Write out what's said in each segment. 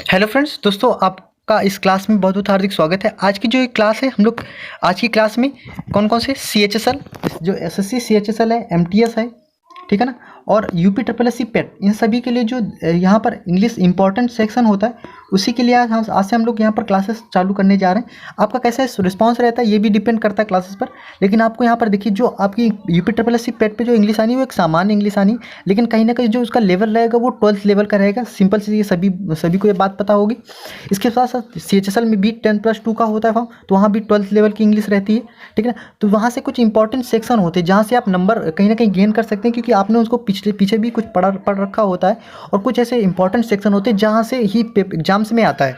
Hello friends, दोस्तों आपका इस क्लास में बहुत बहुत हार्दिक स्वागत है। आज की जो ये क्लास है, हम लोग आज की क्लास में कौन कौन से CHSL, जो SSC CHSL है, MTS है, ठीक है ना, और UP SSC पेट, इन सभी के लिए जो यहाँ पर इंग्लिश इंपॉर्टेंट सेक्शन होता है, उसी के लिए आज से हम लोग यहाँ पर क्लासेस चालू करने जा रहे हैं। आपका कैसा रिस्पॉन्स रहता है ये भी डिपेंड करता है क्लासेस पर। लेकिन आपको यहाँ पर देखिए, जो आपकी UP SSC पेट पे जो इंग्लिश आनी है वो एक सामान्य इंग्लिश आनी है, लेकिन कहीं ना कहीं जो उसका लेवल रहेगा वो 12th लेवल का रहेगा। सिंपल सी, ये सभी को ये बात पता होगी। इसके साथ साथ CHSL में भी 10+2 का होता है फॉर्म, तो वहाँ भी 12th लेवल की इंग्लिश रहती है, ठीक है ना। तो वहाँ से कुछ इंपॉर्टेंट सेक्शन होते हैं जहाँ से आप नंबर कहीं ना कहीं गेन कर सकते हैं, क्योंकि आपने उसको पीछे भी कुछ पढ़ रखा होता है। और कुछ ऐसे इंपॉर्टेंट सेक्शन होते हैं जहाँ से ही एग्जाम्स में आता है।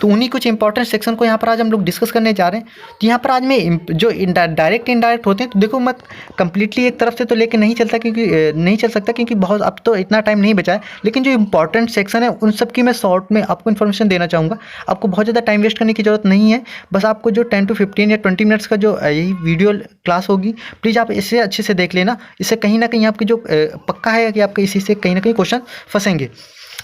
तो उन्हीं कुछ इंपॉर्टेंट सेक्शन को यहाँ पर आज हम लोग डिस्कस करने जा रहे हैं। तो यहाँ पर आज में जो डायरेक्ट इनडायरेक्ट होते हैं, तो देखो मैं कंप्लीटली एक तरफ से तो लेके नहीं चलता, क्योंकि नहीं चल सकता, क्योंकि बहुत अब तो इतना टाइम नहीं बचा है। लेकिन जो इंपॉर्टेंट सेक्शन है उन सब की मैं शॉर्ट में आपको इन्फॉर्मेशन देना चाहूँगा। आपको बहुत ज़्यादा टाइम वेस्ट करने की ज़रूरत नहीं है। बस आपको जो 10 to 15 या 20 मिनट्स का जो यही वीडियो क्लास होगी, प्लीज़ आप इसे अच्छे से देख लेना। इससे कहीं ना कहीं आपकी जो पक्का है कि आपके इसी से कहीं ना कहीं क्वेश्चन फंसेंगे।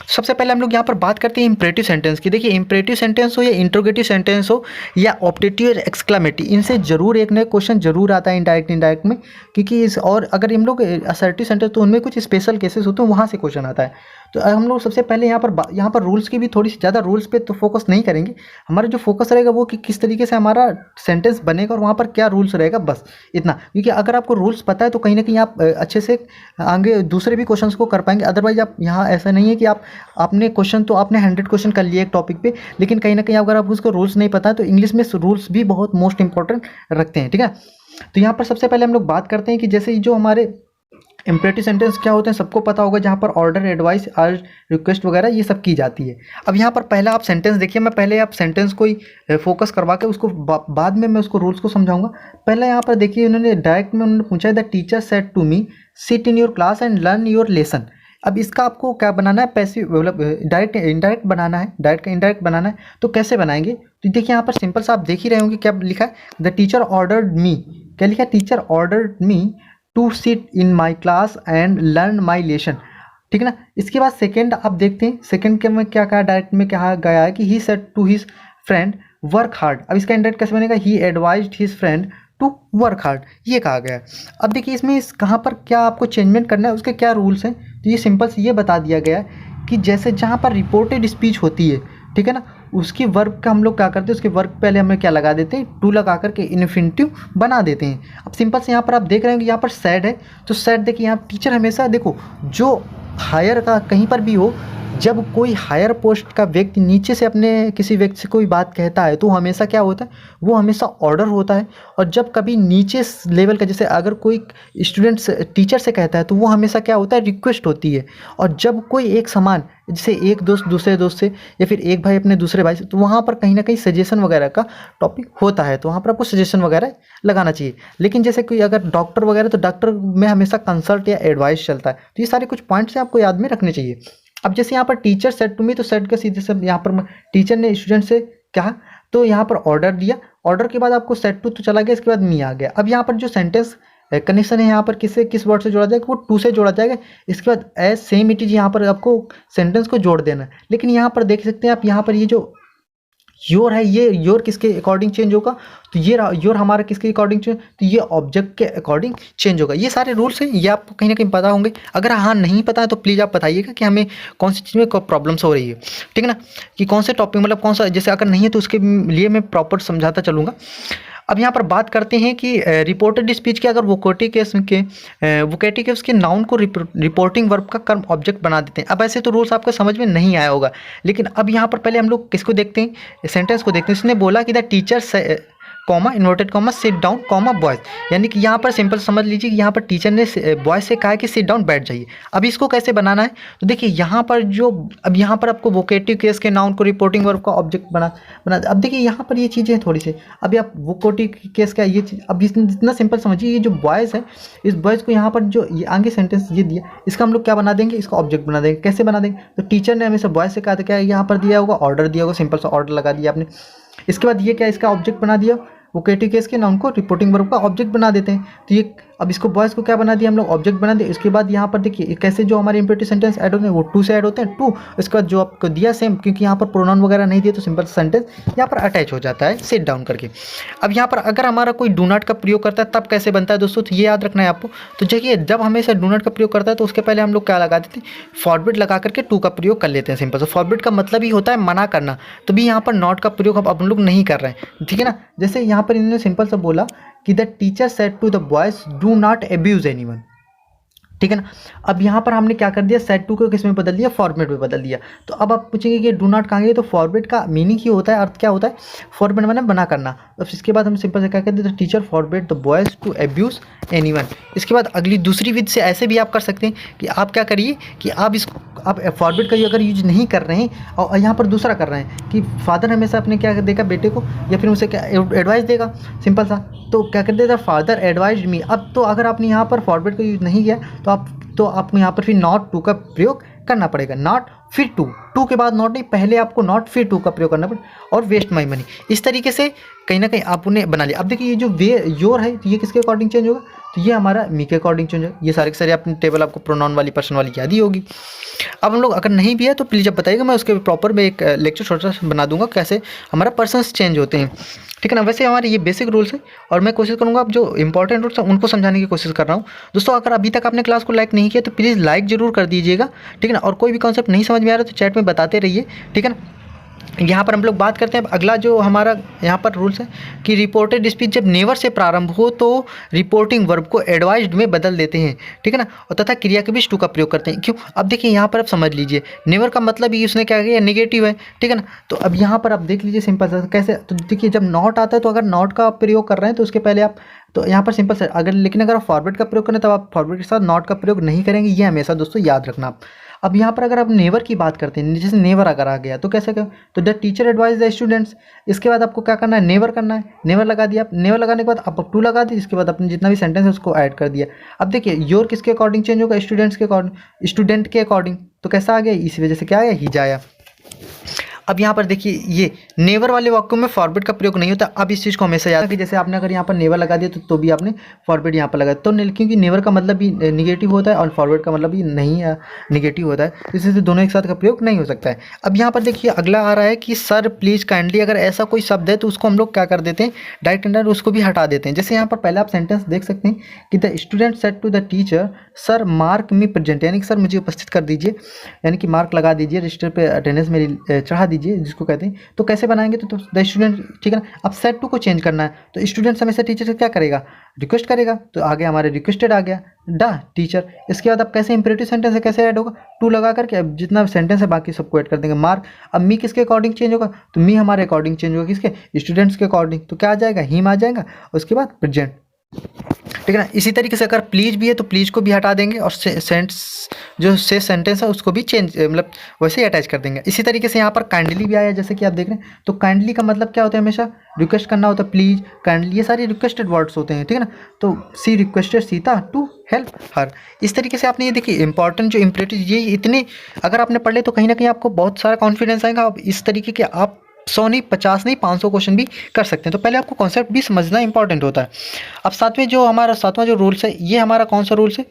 सबसे पहले हम लोग यहाँ पर बात करते हैं इंपरेटिव सेंटेंस की। देखिए, इंपरेटिव सेंटेंस हो या इंट्रोगेटिव सेंटेंस हो या ऑप्टेटिव और एक्सक्लामेटिव, इनसे जरूर एक नया क्वेश्चन जरूर आता है इनडायरेक्ट में, क्योंकि इस और अगर हम लोग असर्टिव सेंटेंस, तो उनमें कुछ स्पेशल केसेस होते हैं, वहाँ से क्वेश्चन आता है। तो हम लोग सबसे पहले यहाँ पर रूल्स की भी थोड़ी सी ज़्यादा रूल्स पे तो फोकस नहीं करेंगे। हमारा जो फोकस रहेगा वो कि किस तरीके से हमारा सेंटेंस बनेगा और वहाँ पर क्या रूल्स रहेगा, बस इतना। क्योंकि अगर आपको रूल्स पता है तो कहीं ना कहीं आप अच्छे से आगे दूसरे भी क्वेश्चंस को कर पाएंगे। अदरवाइज आप यहाँ ऐसा नहीं है कि आपने क्वेश्चन तो आपने 100 क्वेश्चन कर लिए एक टॉपिक पे, लेकिन कहीं ना कहीं अगर आप उसको रूल्स नहीं पता है, तो इंग्लिश में रूल्स भी बहुत मोस्ट इंपॉर्टेंट रखते हैं, ठीक है। तो यहाँ पर सबसे पहले हम लोग बात करते हैं कि जैसे जो हमारे इम्परेटिव सेंटेंस क्या होते हैं, सबको पता होगा, जहाँ पर ऑर्डर, एडवाइस, अर्ज, रिक्वेस्ट वगैरह ये सब की जाती है। अब यहाँ पर पहला आप सेंटेंस देखिए, मैं पहले आप सेंटेंस को ही फोकस करवा के उसको बाद में मैं उसको रूल्स को समझाऊंगा। पहले यहाँ पर देखिए, उन्होंने डायरेक्ट में उन्होंने पूछा है, the teacher said to me sit in your class and learn your lesson. अब इसका आपको क्या बनाना है, पैसिव मतलब डायरेक्ट इंडायरेक्ट बनाना है, डायरेक्ट इंडायरेक्ट बनाना है। तो कैसे बनाएंगे, तो देखिए यहाँ पर सिंपल सा आप देख ही रहे होंगे क्या लिखा है, द टीचर ऑर्डर्ड मी, क्या लिखा है, teacher ordered me to sit in my class and learn my lesson, ठीक है ना। इसके बाद सेकेंड आप देखते हैं, सेकेंड के में क्या कहा, डायरेक्ट में कहा गया है कि he said to his friend work hard. अब इसका इंडायरेक्ट कैसे बनेगा, he advised his friend to work hard, ये कहा गया है। अब देखिए इसमें कहाँ पर क्या आपको चेंजमेंट करना है, उसके क्या रूल्स हैं, तो ये सिंपल से ये बता दिया गया है कि जैसे जहाँ पर रिपोर्टेड स्पीच होती है, ठीक है ना, उसकी वर्ब का हम लोग क्या करते हैं, उसके वर्ब पहले हमें क्या लगा देते हैं, टू लगा करके इन्फिनिटिव बना देते हैं। अब सिंपल से यहाँ पर आप देख रहे हैं कि यहाँ पर सैड है, तो सैड देखिए, यहाँ टीचर हमेशा देखो, जो हायर का कहीं पर भी हो, जब कोई हायर पोस्ट का व्यक्ति नीचे से अपने किसी व्यक्ति से कोई बात कहता है, तो हमेशा क्या होता है, वो हमेशा ऑर्डर होता है। और जब कभी नीचे लेवल का, जैसे अगर कोई स्टूडेंट टीचर से कहता है, तो वो हमेशा क्या होता है, रिक्वेस्ट होती है। और जब कोई एक समान, जैसे एक दोस्त दूसरे दोस्त से, या फिर एक भाई अपने दूसरे भाई से, तो वहाँ पर कहीं ना कहीं सजेशन वगैरह का टॉपिक होता है, तो वहाँ पर आपको सजेशन वगैरह लगाना चाहिए। लेकिन जैसे कोई अगर डॉक्टर वगैरह, तो डॉक्टर में हमेशा कंसल्ट या एडवाइस चलता है। तो ये सारे कुछ पॉइंट्स आपको याद में रखने चाहिए। अब जैसे यहाँ पर टीचर सेड टू मी, तो सेड का सीधे से यहाँ पर टीचर ने स्टूडेंट से कहा, तो यहाँ पर ऑर्डर दिया, ऑर्डर के बाद आपको सेड टू तो चला गया, इसके बाद मी आ गया। अब यहाँ पर जो सेंटेंस कनेक्शन है, यहाँ पर किस वर्ड से जोड़ा जाएगा, वो टू से जोड़ा जाएगा। इसके बाद एज सेम इट इज, यहाँ पर आपको सेंटेंस को जोड़ देना है। लेकिन यहाँ पर देख सकते हैं आप, यहाँ पर ये जो योर है, ये योर किसके अकॉर्डिंग चेंज होगा, तो ये योर हमारा किसके अकॉर्डिंग चेंज, तो ये ऑब्जेक्ट के अकॉर्डिंग चेंज होगा। ये सारे रूल्स हैं, ये आपको कहीं ना कहीं पता होंगे। अगर हाँ नहीं पता है तो प्लीज़ आप बताइएगा कि हमें कौन सी चीज़ में प्रॉब्लम्स हो रही है, ठीक है ना, कि कौन से टॉपिक, मतलब कौन सा, जैसे अगर नहीं है तो उसके लिए मैं प्रॉपर समझाता चलूँगा। अब यहाँ पर बात करते हैं कि रिपोर्टेड स्पीच के अगर वोकेटिव केस के नाउन को रिपोर्टिंग वर्ब का कर्म ऑब्जेक्ट बना देते हैं। अब ऐसे तो रूल्स आपको समझ में नहीं आया होगा, लेकिन अब यहाँ पर पहले हम लोग किसको देखते हैं, सेंटेंस को देखते हैं। इसने बोला कि the teacher comma inverted comma sit down comma boys, यानी कि यहाँ पर सिंपल समझ लीजिए कि यहाँ पर टीचर ने बॉयज से कहा कि सिट डाउन बैठ जाइए। अब इसको कैसे बनाना है, तो देखिए यहाँ पर अब यहाँ पर आपको वोकेटिव केस के नाउन को रिपोर्टिंग वर्ब का ऑब्जेक्ट बना। अब देखिए यहाँ पर ये चीज़ें थोड़ी सी, अभी आप वोकेटिव केस का ये चीज़, अब जितना सिंपल समझिए, ये जो बॉयज़ है, इस बॉयज़ को यहाँ पर जो ये आगे सेंटेंस ये दिया, इसका हम लोग क्या बना देंगे, इसका ऑब्जेक्ट बना देंगे। कैसे बना देंगे, तो टीचर ने हमेशा बॉयज़ से कहा था, क्या यहाँ पर दिया होगा, ऑर्डर दिया होगा, सिंपल सा ऑर्डर लगा दिया आपने। इसके बाद ये क्या, इसका ऑब्जेक्ट बना दिया, वोकेटिव केस के नाउन को रिपोर्टिंग वर्ब का ऑब्जेक्ट बना देते हैं। तो ये अब इसको बॉयज़ को क्या बना दिया हम लोग, ऑब्जेक्ट बना दिया। इसके बाद यहाँ पर देखिए कैसे जो हमारे इंपेरेटिव सेंटेंस ऐड होते हैं वो टू से ऐड होते हैं, टू। इसके बाद जो आपको दिया सेम, क्योंकि यहाँ पर प्रोनाउन वगैरह नहीं दिए तो सिंपल सेंटेंस यहाँ पर अटैच हो जाता है सिट डाउन करके। अब यहाँ पर अगर हमारा कोई डू नॉट का प्रयोग करता है तब कैसे बनता है दोस्तों, तो ये याद रखना है आपको। तो देखिए जब हमेशा डू नॉट का प्रयोग करता है तो उसके पहले हम लोग क्या लगा देते हैं, फॉरबिड लगा करके टू का प्रयोग कर लेते हैं सिंपल। तो फॉरबिड का मतलब ही होता है मना करना, तो भी यहाँ पर नॉट का प्रयोग अब हम लोग नहीं कर रहे हैं, ठीक है ना। जैसे यहाँ पर इन्होंने सिंपल सा बोला कि the teacher said to the boys do not abuse anyone, ठीक है ना। अब यहाँ पर हमने क्या कर दिया, सेड टू को किस में बदल दिया, फॉर्मेट में बदल दिया। तो अब आप पूछेंगे कि डू नॉट कहाँ गए, तो फॉर्मेट का मीनिंग ही होता है, अर्थ क्या होता है, फॉर्मेट माने मना करना। अब इसके बाद हम सिंपल से क्या कहते हैं, teacher forbid the boys to abuse anyone. इसके बाद अगली दूसरी विध से ऐसे भी आप कर सकते हैं कि आप क्या करिए कि आप इसको आप फॉरबिड का अगर यूज नहीं कर रहे हैं और यहाँ पर दूसरा कर रहे हैं कि फादर हमेशा अपने क्या देगा बेटे को, या फिर उसे क्या एडवाइस देगा सिंपल सा, तो क्या कर देता, फादर एडवाइज मी। अब तो अगर आपने यहाँ पर फॉरबिड का यूज नहीं किया तो आपको यहाँ पर फिर नॉट टू का प्रयोग करना पड़ेगा, नॉट फिर टू, टू के बाद नॉट नहीं, पहले आपको नॉट फिर टू का प्रयोग करना पड़ेगा, और वेस्ट माई मनी। इस तरीके से कहीं ना कहीं आप उन्हें बना लिया। अब देखिए ये जो योर है तो ये किसके अकॉर्डिंग चेंज होगा, तो ये हमारा मी के अकॉर्डिंग चेंज होगा। ये सारे के सारे अपनी टेबल आपको प्रोनाउन वाली पर्सन वाली याद ही होगी। अब हम लोग अगर नहीं भी है तो प्लीज़ अब बताइएगा, मैं उसके प्रॉपर में एक लेक्चर छोटा सा बना दूंगा कैसे हमारा पर्सन्स चेंज होते हैं, ठीक है ना। वैसे हमारे ये बेसिक रूल्स हैं और मैं कोशिश करूँगा अब जो इंपॉर्टेंट रूल्स हैं उनको समझाने की कोशिश कर रहा हूँ। दोस्तों अगर अभी तक आपने क्लास को लाइक नहीं किया तो प्लीज़ लाइक जरूर कर दीजिएगा, ठीक है ना। और कोई भी कॉन्सेप्ट नहीं समझ में आ रहा तो चैट में बताते रहिए, ठीक है ना। यहाँ पर हम लोग बात करते हैं अगला जो हमारा यहाँ पर रूल्स है कि रिपोर्टेड स्पीच जब नेवर से प्रारंभ हो तो रिपोर्टिंग वर्ब को एडवाइज्ड में बदल देते हैं, ठीक है ना, और तथा क्रिया के बीच टू का प्रयोग करते हैं। क्यों, अब देखिए यहाँ पर आप समझ लीजिए नेवर का मतलब ही उसने क्या किया, नेगेटिव है, ठीक है ना। तो अब यहाँ पर आप देख लीजिए सिंपल सा कैसे, तो देखिए जब नॉट आता है तो अगर नॉट का प्रयोग कर रहे हैं तो उसके पहले आप, तो यहाँ पर सिंपल से अगर, लेकिन अगर आप फॉरवर्ड का प्रयोग करें तब आप फॉरवर्ड के साथ नॉट का प्रयोग नहीं करेंगे, ये हमेशा दोस्तों याद रखना आप। अब यहाँ पर अगर आप नेवर की बात करते हैं, जैसे नेवर अगर आ गया तो कैसे करें, तो the teacher advise the students, इसके बाद आपको क्या करना है, नेवर करना है, नेवर लगा दिया आप, नेवर लगाने के बाद आप टू लगा दी, इसके बाद अपने जितना भी सेंटेंस है उसको ऐड कर दिया। अब देखिए योर किसके अकॉर्डिंग चेंज होगा, स्टूडेंट्स के अकॉर्डिंग, स्टूडेंट के अकॉर्डिंग, तो कैसा आ गया, इस वजह से क्या आया, ही जाया। अब यहाँ पर देखिए ये नेवर वाले वाक्यों में फॉरवर्ड का प्रयोग नहीं होता। अब इस चीज़ को हमेशा याद कि जैसे आपने अगर यहाँ पर नेवर लगा दिया तो भी आपने फॉरवर्ड यहाँ पर लगाया, तो क्योंकि नेवर का मतलब भी निगेटिव होता है और फॉरवर्ड का मतलब भी नहीं निगेटिव होता है, इसलिए दोनों एक साथ का प्रयोग नहीं हो सकता है। अब यहाँ पर देखिए अगला आ रहा है कि सर प्लीज़ काइंडली, अगर ऐसा कोई शब्द है तो उसको हम लोग क्या कर देते हैं, डायरेक्ट अंडर उसको भी हटा देते हैं। जैसे यहाँ पर पहले आप सेंटेंस देख सकते हैं कि the student said to the teacher sir mark me present, यानी कि सर मुझे उपस्थित कर दीजिए, यानी कि मार्क लगा दीजिए, रजिस्टर पे अटेंडेंस मेरी चढ़ा दीजिए, जिसको कहते हैं। तो कैसे बनाएंगे, तो द स्टूडेंट, ठीक है ना। अब सेट टू को चेंज करना है तो स्टूडेंट हमेशा टीचर से क्या करेगा, रिक्वेस्ट करेगा, तो आगे हमारे रिक्वेस्टेड आ गया द टीचर। इसके बाद अब कैसे इंपेरेटिव सेंटेंस है, कैसे ऐड होगा, टू लगा करके अब जितना सेंटेंस है बाकी सबको ऐड कर देंगे। मार्क, अब मी किसके अकॉर्डिंग चेंज होगा, तो मी हमारे अकॉर्डिंग चेंज होगा, किसके, स्टूडेंट्स के अकॉर्डिंग, तो क्या आ जाएगा, हिम आ जाएगा, उसके बाद प्रेजेंट, ठीक है ना। इसी तरीके से अगर प्लीज भी है तो प्लीज को भी हटा देंगे और जो से सेंटेंस है उसको भी चेंज, मतलब वैसे ही अटैच कर देंगे। इसी तरीके से यहाँ पर काइंडली भी आया, जैसे कि आप देख रहे हैं, तो काइंडली का मतलब क्या होता है, हमेशा रिक्वेस्ट करना होता है, प्लीज, काइंडली, ये सारे रिक्वेस्टेड वर्ड्स होते हैं, ठीक है ना। तो she requested Sita to help her. इस तरीके से आपने ये देखिए इंपॉर्टेंट जो इम्परेटिव, ये इतने अगर आपने पढ़ ले तो कहीं ना कहीं आपको बहुत सारा कॉन्फिडेंस आएगा। अब इस तरीके के आप 100 नहीं, 50 नहीं, 500 क्वेश्चन भी कर सकते हैं। तो पहले आपको कॉन्सेप्ट भी समझना इंपॉर्टेंट होता है। अब सातवें जो हमारा सातवां जो रूल्स है, ये हमारा कौन सा रूल्स है,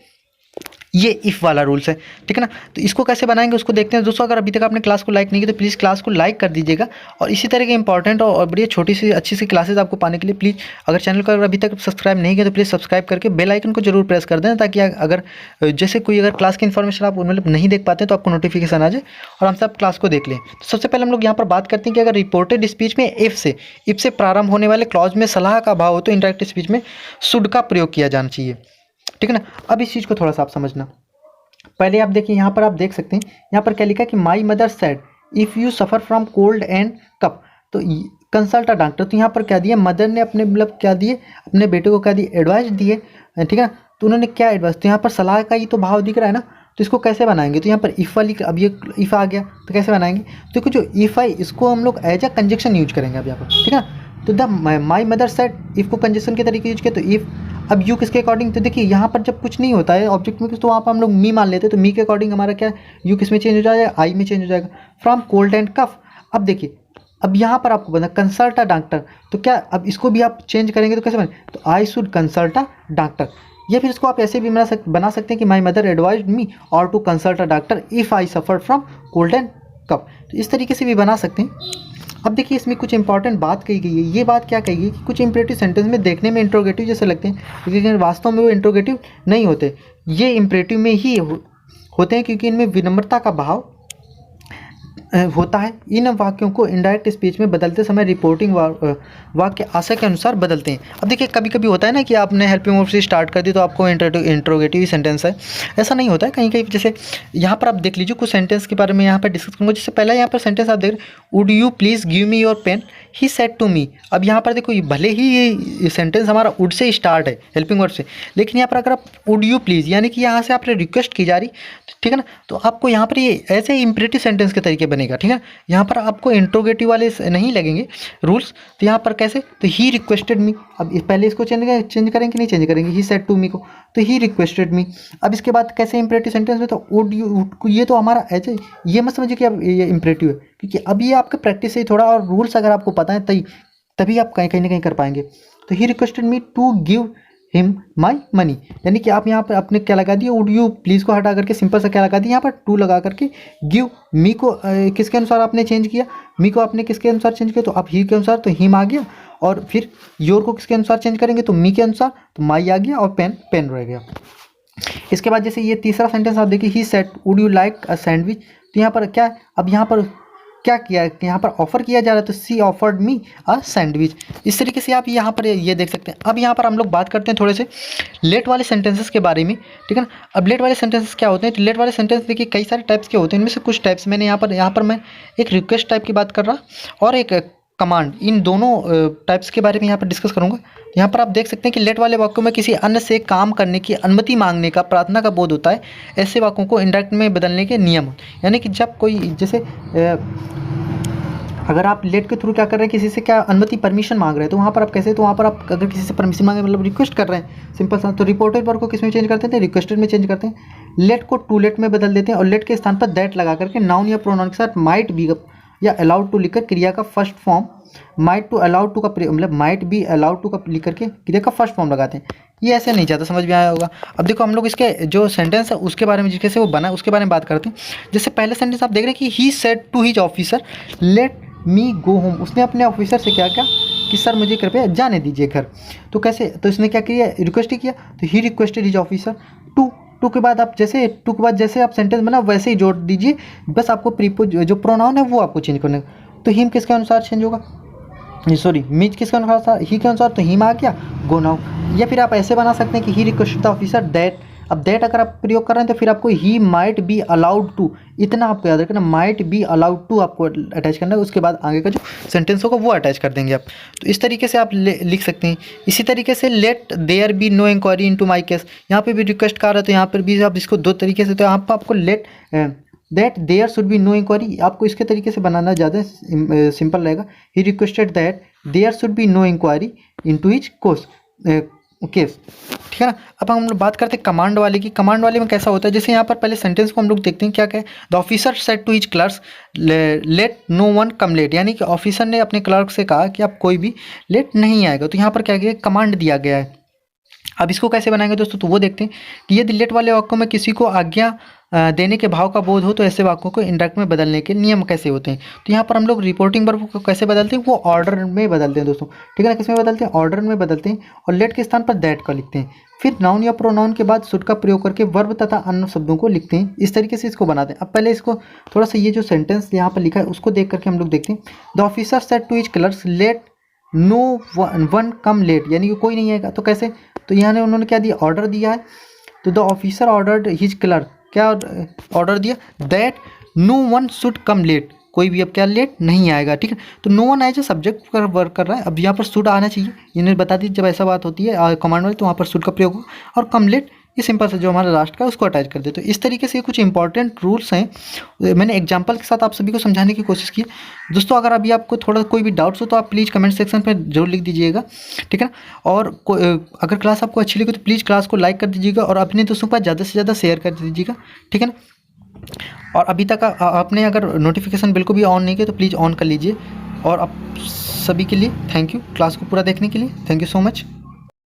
ये इफ़ वाला रूल्स है, ठीक है ना। तो इसको कैसे बनाएंगे उसको देखते हैं। दोस्तों अगर अभी तक आपने क्लास को लाइक नहीं किया तो प्लीज़ क्लास को लाइक कर दीजिएगा, और इसी तरह के इंपॉर्टेंट और बढ़िया छोटी सी अच्छी सी क्लासेस आपको पाने के लिए प्लीज़, अगर चैनल को अगर अभी तक सब्सक्राइब नहीं किया तो प्लीज़ सब्सक्राइब करके बेल आइकन को जरूर प्रेस कर दें, ताकि अगर जैसे कोई अगर क्लास की इन्फॉर्मेशन आप मतलब नहीं देख पाते तो आपको नोटिफिकेशन आ जाए और हमसे आप क्लास को देख लें। तो सबसे पहले हम लोग यहाँ पर बात करते हैं कि अगर रिपोर्टेड स्पीच में इफ़ से प्रारंभ होने वाले क्लॉज में सलाह का भाव हो तो इंटरेक्टिव स्पीच में शुड का प्रयोग किया जाना चाहिए, ठीक है ना। अब इस चीज़ को थोड़ा सा आप समझना। पहले आप देखिए यहाँ पर आप देख सकते हैं, यहाँ पर क्या लिखा है कि my mother said if you suffer from cold and cough, तो कंसल्ट अ डॉक्टर। तो यहाँ पर क्या दिया, मदर ने अपने मतलब क्या दिए, अपने बेटे को क्या दिए, एडवाइस दिए, ठीक है। तो उन्होंने क्या एडवाइस, तो यहाँ पर सलाह का ही तो भाव दिख रहा है ना। तो इसको कैसे बनाएंगे, तो यहाँ पर इफ़ वाली, अब ये इफ़ आ गया तो कैसे बनाएंगे, तो देखो जो इफ़ आई इसको हम लोग एज अ कंजक्शन यूज करेंगे अब यहाँ पर, ठीक है ना। तो the my mother said if को कंजक्शन के तरीके यूज किया, तो इफ़, अब यू किसके अकॉर्डिंग, तो देखिए यहाँ पर जब कुछ नहीं होता है ऑब्जेक्ट में कुछ, तो वहाँ पर हम लोग मी मान लेते हैं, तो मी के अकॉर्डिंग हमारा क्या, यू किस में चेंज हो जाएगा, आई में चेंज हो जाएगा, फ्रॉम कोल्ड एंड कफ। अब देखिए अब यहाँ पर आपको बता कंसल्ट अ डॉक्टर, तो क्या अब इसको भी आप चेंज करेंगे तो कैसे बने, तो I should consult a doctor. या फिर इसको आप ऐसे भी बना सकते हैं कि माई मदर एडवाइज्ड मी और to consult a doctor if I suffer from cold and cough. तो इस तरीके से भी बना सकते हैं। अब देखिए इसमें कुछ इंपॉर्टेंट बात कही गई है। ये बात क्या कही गई कि कुछ इंपरेटिव सेंटेंस में देखने में इंट्रोगेटिव जैसे लगते हैं, लेकिन वास्तव में वो इंट्रोगेटिव नहीं होते, ये इंपरेटिव में ही होते हैं, क्योंकि इनमें विनम्रता का भाव होता है। इन वाक्यों को इनडायरेक्ट स्पीच में बदलते समय रिपोर्टिंग वाक्य आशय के अनुसार बदलते हैं। अब देखिए कभी कभी होता है ना कि आपने हेल्पिंग वर्ब से स्टार्ट कर दी तो आपको इंट्रोगेटिव सेंटेंस है, ऐसा नहीं होता है। कहीं कहीं जैसे यहाँ पर आप देख लीजिए कुछ सेंटेंस के बारे में यहाँ पर डिस्कस करूँगा। जैसे पहला यहाँ पर सेंटेंस आप देख रहे हैं, would you please give me your pen, he said to me. अब यहाँ पर देखो भले ही ये सेंटेंस हमारा वुड से स्टार्ट है हेल्पिंग वर्ब से, लेकिन यहाँ पर अगर आप वुड यू प्लीज़ यानी कि यहाँ से आपने रिक्वेस्ट की जा रही, ठीक है ना, तो आपको यहाँ पर ये ऐसे इंपरेटिव सेंटेंस के तरीके बनेगा, ठीक है। यहाँ पर आपको इंट्रोगेटिव वाले नहीं लगेंगे रूल्स। तो यहाँ पर कैसे, तो ही रिक्वेस्टेड मी, अब पहले इसको चेंज करेंगे नहीं चेंज करेंगे, ही सेड टू मी को, तो ही रिक्वेस्टेड मी। अब इसके बाद कैसे इंपरेटिव सेंटेंस में, तो वुड यू, ये तो हमारा ऐसे, ये मत समझिए कि अब ये इंपरेटिव है, क्योंकि अब ये आपके प्रैक्टिस से ही थोड़ा, और रूल्स अगर आपको पता है तभी आप कहीं ना कहीं कर पाएंगे। तो he requested me to give him my money, यानी कि आप यहाँ पर अपने क्या लगा दिए, वुड यू प्लीज़ को हटा करके सिंपल सा क्या लगा दिया, यहाँ पर टू लगा करके गिव मी को किसके अनुसार आपने चेंज किया, मी को आपने किसके अनुसार चेंज किया, तो अब ही के अनुसार, तो हिम आ गया, और फिर योर को किसके अनुसार चेंज करेंगे, तो मी के अनुसार, तो माई आ गया, और पेन रह गया। इसके बाद जैसे ये तीसरा सेंटेंस आप देखिए, he said would you like a sandwich, तो यहाँ पर क्या, अब यहाँ पर क्या किया है, यहाँ पर ऑफर किया जा रहा है, तो सी ऑफर्ड मी अ सैंडविच। इस तरीके से आप यहाँ पर ये देख सकते हैं। अब यहाँ पर हम लोग बात करते हैं थोड़े से लेट वाले सेंटेंसेस के बारे में, ठीक है ना। अब लेट वाले सेंटेंसेस क्या होते हैं, तो लेट वाले सेंटेंस देखिए कई सारे टाइप्स के होते हैं, इनमें से कुछ टाइप्स मैंने यहाँ पर मैं एक रिक्वेस्ट टाइप की बात कर रहा और एक कमांड, इन दोनों टाइप्स के बारे में यहाँ पर डिस्कस करूँगा। यहाँ पर आप देख सकते हैं कि लेट वाले वाक्यों में किसी अन्य से काम करने की अनुमति मांगने का, प्रार्थना का बोध होता है। ऐसे वाक्यों को इंडायरेक्ट में बदलने के नियम, यानी कि जब कोई जैसे अगर आप लेट के थ्रू क्या कर रहे हैं, किसी से क्या अनुमति परमिशन मांग रहे हैं, तो वहाँ पर आप कैसे, तो वहाँ पर आप अगर किसी से परमिशन मांगे मतलब रिक्वेस्ट कर रहे हैं सिंपल सा, तो रिपोर्टेड वर्ब को किस में चेंज करते हैं, रिक्वेस्टेड में चेंज करते हैं। लेट को टू लेट में बदल देते हैं, और लेट के स्थान पर दैट लगा करके नाउन या प्रोनाउन के साथ माइट बी या अलाउड टू लिखकर क्रिया का first form, might to allowed to का मतलब माइट बी अलाउड टू का लिख करके क्रिया का फर्स्ट फॉर्म लगाते हैं। ये ऐसे नहीं जाता, समझ में आया होगा। अब देखो हम लोग इसके जो सेंटेंस है उसके बारे में, जिसके वो बना उसके बारे में बात करते हैं। जैसे पहले सेंटेंस आप देख रहे हैं कि he said to his officer let me go home, उसने अपने ऑफिसर से क्या किया कि सर मुझे कृपया जाने दीजिए घर। तो कैसे, तो इसने क्या किया, रिक्वेस्ट ही किया, तो he requested his officer to के बाद आप जैसे टू के बाद जैसे आप सेंटेंस बना वैसे ही जोड़ दीजिए, बस आपको प्रीपोज जो प्रोनाउन है वो आपको चेंज करना है। तो हिम किसके अनुसार चेंज होगा, सॉरी मीज किसके अनुसार, ही के अनुसार, तो हिम आ गया गो नाउ। या फिर आप ऐसे बना सकते हैं कि he requested the officer that, अब दैट अगर आप प्रयोग कर रहे हैं तो फिर आपको he might be allowed to, इतना आपको याद रखना, माइट बी अलाउड टू आपको अटैच करना है, उसके बाद आगे का जो सेंटेंस होगा वो अटैच कर देंगे आप। तो इस तरीके से आप लिख सकते हैं। इसी तरीके से let there be no inquiry into my case, यहाँ पे भी रिक्वेस्ट कर रहे हैं तो यहाँ पर भी आप इसको दो तरीके से, तो यहाँ पर आपको let that there should be no inquiry, आपको इसके तरीके से बनाना ज़्यादा सिंपल रहेगा। He requested that there should be no inquiry into his case, ठीक है ना। अब हम लोग बात करते हैं कमांड वाले की। कमांड वाले में कैसा होता है, जैसे यहाँ पर पहले सेंटेंस को हम लोग देखते हैं क्या क्या है। The officer said to his clerks let no one come late, यानी कि ऑफिसर ने अपने क्लर्क से कहा कि आप कोई भी लेट नहीं आएगा। तो यहाँ पर क्या किया, कमांड दिया गया है। अब इसको कैसे बनाएंगे दोस्तों, तो वो देखते हैं कि यदि लेट वाले वाक्यों में किसी को आज्ञा देने के भाव का बोध हो तो ऐसे वाक्यों को इंडायरेक्ट में बदलने के नियम कैसे होते हैं। तो यहाँ पर हम लोग रिपोर्टिंग वर्ब को कैसे बदलते हैं, वो ऑर्डर में बदलते हैं दोस्तों, ठीक है ना। किस में बदलते हैं, ऑर्डर में बदलते हैं, और लेट के स्थान पर दैट का लिखते हैं। फिर नाउन या प्रोनाउन के बाद शुड का प्रयोग करके वर्ब तथा अन्य शब्दों को लिखते हैं। इस तरीके से इसको बनाते हैं। अब पहले इसको थोड़ा सा ये जो सेंटेंस यहाँ पर लिखा है उसको देख करके हम लोग देखते हैं। The officer said to his clerks let no one come late, यानी कि कोई नहीं आएगा। तो कैसे, तो यहाँ उन्होंने क्या दिया, ऑर्डर दिया है। तो the officer ordered his clerk, क्या ऑर्डर दिया, that no one should come late, कोई भी अब क्या लेट नहीं आएगा, ठीक है। तो no one as a subject पर वर्क कर रहा है। अब यहाँ पर शुड आना चाहिए, इन्हें बता दी जब ऐसा बात होती है कमांड वाली तो वहाँ पर शुड का प्रयोग हो, और कम लेट ये सिंपल से जो हमारा लास्ट का उसको अटैच कर दे। तो इस तरीके से कुछ इंपॉर्टेंट रूल्स हैं, मैंने एग्जांपल के साथ आप सभी को समझाने की कोशिश की दोस्तों। अगर अभी आपको थोड़ा कोई भी डाउट्स हो तो आप प्लीज़ कमेंट सेक्शन पर जरूर लिख दीजिएगा, ठीक है ना। और अगर क्लास आपको अच्छी लगी तो प्लीज़ क्लास को लाइक कर दीजिएगा और अपने दोस्तों के पास ज़्यादा से ज़्यादा शेयर कर दीजिएगा, ठीक है ना। और अभी तक आपने अगर नोटिफिकेशन बिल्कुल भी ऑन नहीं किया तो प्लीज़ ऑन कर लीजिए। और आप सभी के लिए थैंक यू, क्लास को पूरा देखने के लिए थैंक यू सो मच।